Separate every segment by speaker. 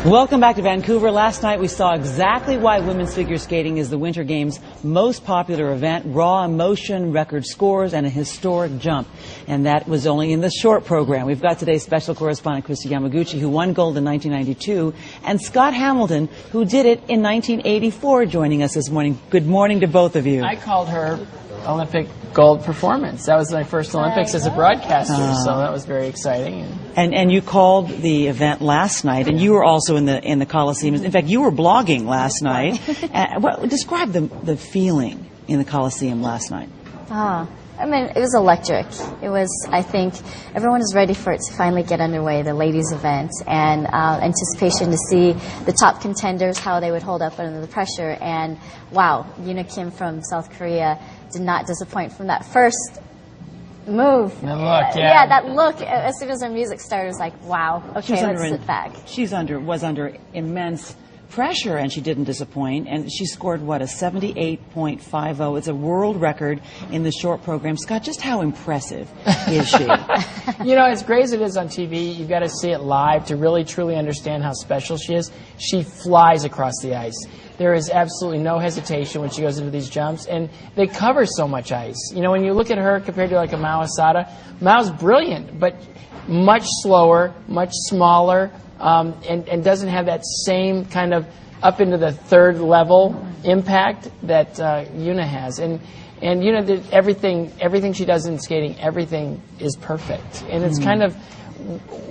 Speaker 1: Welcome back to Vancouver. Last night we saw exactly why women's figure skating is the Winter Games' most popular event. Raw emotion, record scores, and a historic jump. And that was only in the short program. We've got today's special correspondent, Kristi Yamaguchi, who won gold in 1992, and Scott Hamilton, who did it in 1984, joining us this morning. Good morning to both of you.
Speaker 2: I called her Olympic gold performance. That was my first Olympics as a broadcaster, so that was very exciting.
Speaker 1: And you called the event last night, and you were also in the Coliseum. In fact, you were blogging last night. Describe the feeling in the Coliseum last night.
Speaker 3: I mean, it was electric. It was, I think, everyone is ready for it to finally get underway, the ladies' event, and anticipation to see the top contenders, how they would hold up under the pressure. And wow, Yoona Kim from South Korea did not disappoint from that first move.
Speaker 2: The look,
Speaker 3: yeah, that look. As soon as her music started, it was like, wow, okay, let's sit back.
Speaker 1: She was under immense pressure, and she didn't disappoint, and she scored, what, a 78.50. It's a world record in the short program. Scott, just how impressive is she?
Speaker 2: You know, as great as it is on TV, you've got to see it live to really, truly understand how special she is. She flies across the ice. There is absolutely no hesitation when she goes into these jumps, and they cover so much ice. You know, when you look at her compared to like a Mao Asada, Mao's brilliant, but much slower, much smaller, and doesn't have that same kind of up into the third level impact that Yoona has. And Yoona, everything she does in skating, everything is perfect. And it's kind of,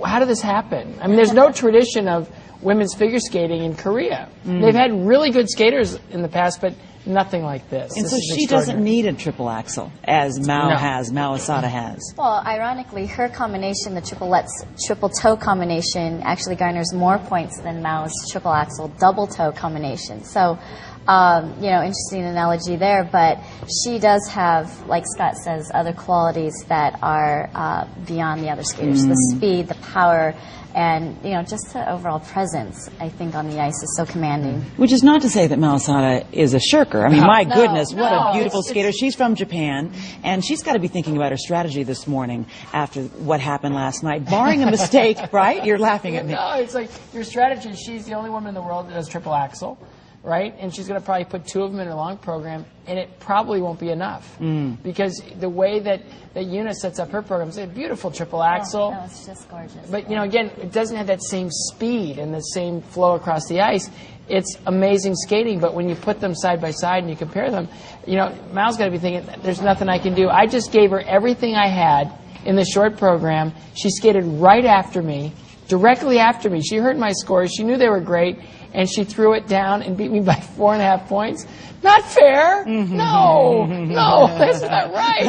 Speaker 2: how did this happen? I mean, there's no tradition of women's figure skating in Korea. They've had really good skaters in the past, but nothing like this.
Speaker 1: And so she doesn't need a triple axel, as Mao Asada has.
Speaker 3: Well, ironically, her combination, the triple toe combination, actually garners more points than Mao's triple axel double toe combination. So, you know, interesting analogy there, but she does have, like Scott says, other qualities that are beyond the other skaters. The speed, the power, and, you know, just the overall presence, I think, on the ice is so commanding.
Speaker 1: Which is not to say that Mao Asada is a shirker. I mean, my goodness, what a beautiful skater. She's from Japan, and she's got to be thinking about her strategy this morning after what happened last night. Barring a mistake, right? You're laughing at me.
Speaker 2: No, it's like your strategy. She's the only woman in the world that does triple axel, right? And she's going to probably put two of them in her long program, and it probably won't be enough. Because the way that Yoona sets up her program is a beautiful triple axel.
Speaker 3: No, it's just gorgeous.
Speaker 2: But, you know, again, it doesn't have that same speed and the same flow across the ice. It's amazing skating, but when you put them side by side and you compare them, you know, Mao's got to be thinking, there's nothing I can do. I just gave her everything I had in the short program. She skated right after me, directly after me. She heard my scores. She knew they were great. And she threw it down and beat me by 4.5 points. Not fair. No, that's not right.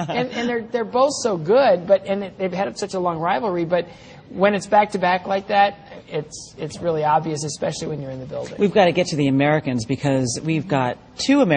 Speaker 2: And they're both so good, and they've had such a long rivalry. But when it's back to back like that, it's really obvious, especially when you're in the building.
Speaker 1: We've got to get to the Americans because we've got two Americans.